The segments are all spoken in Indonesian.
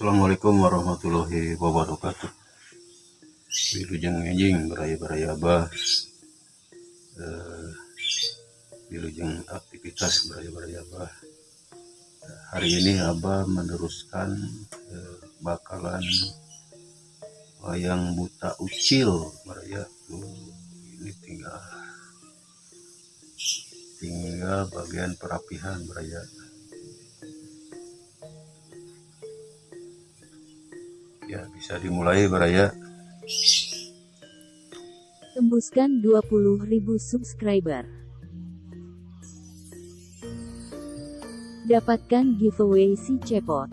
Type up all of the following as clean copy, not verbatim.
Assalamualaikum warahmatullahi wabarakatuh. Wilujeng enjing beraya-beraya abah, wilujeng aktivitas beraya-beraya abah. Hari ini abah meneruskan bakalan wayang buta ucil beraya. Ini tinggal bagian perapihan beraya. Ya, bisa dimulai beraya. Tembuskan 20.000 subscriber. Dapatkan giveaway si cepot.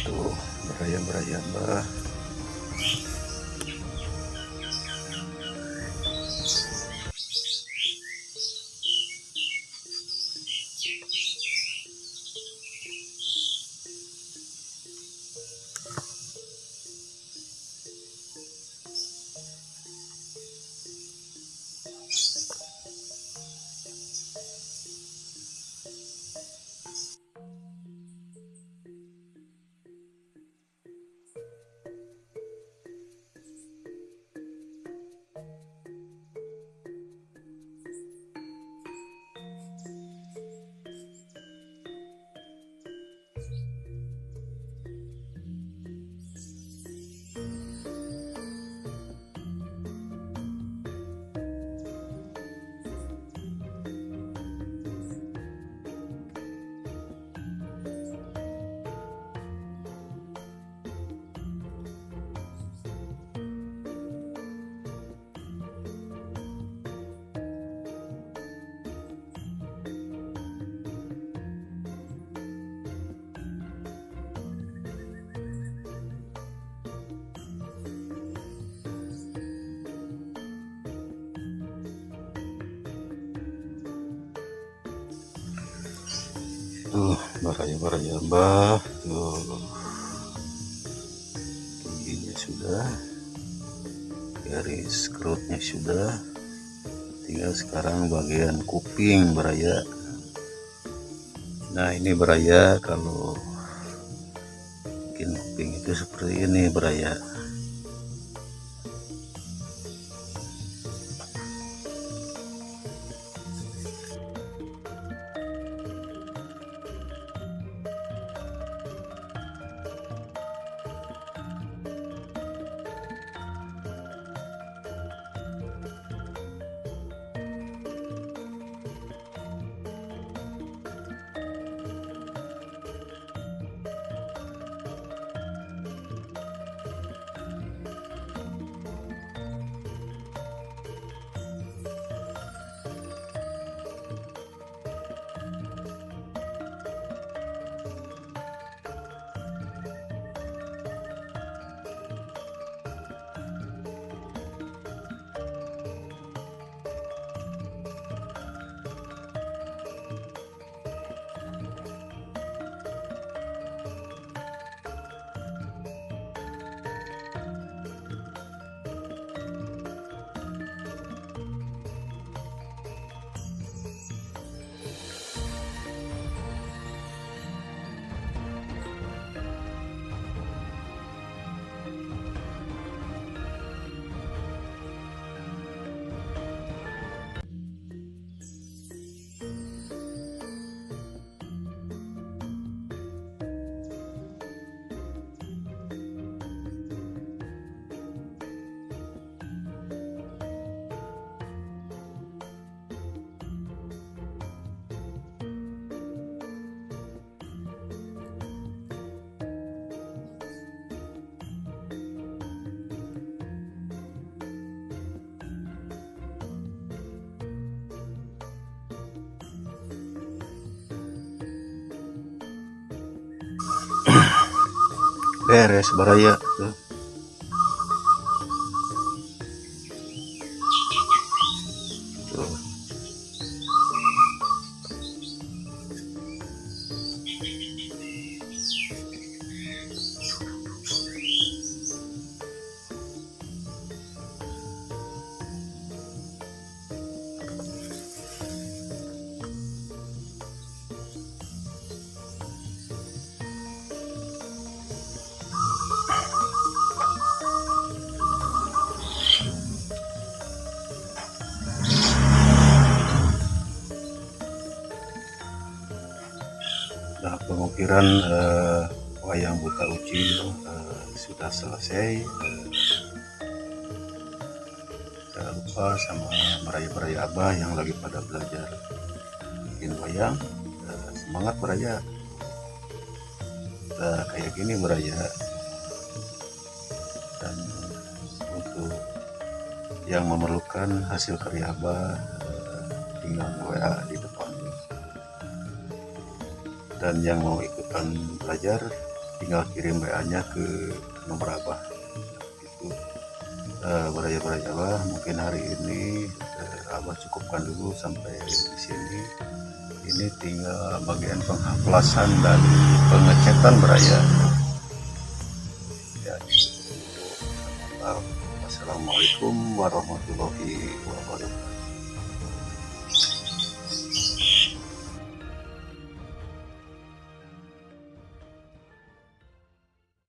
Tuh, beraya-beraya abah. Tuh, beraya-beraya abah. Tuh, giginya sudah, garis kerutnya sudah, tinggal sekarang bagian kuping beraya. Nah ini beraya, kalau bikin kuping itu seperti ini beraya. Beres beraya tuh. Tuh. Nah, pengukiran wayang buta uci sudah selesai. Jangan lupa sama beraya-beraya abah yang lagi pada belajar bikin wayang, semangat beraya. Kayak gini beraya. Dan untuk yang memerlukan hasil karya abah, tinggal WA di depan. Dan yang mau ikutan belajar tinggal kirim WA-nya ke nomor abah. Itu beraya-beraya abah, mungkin hari ini abah cukupkan dulu sampai di sini. Ini tinggal bagian penghaplasan dan pengecetan beraya. Ya, Assalamualaikum warahmatullahi wabarakatuh.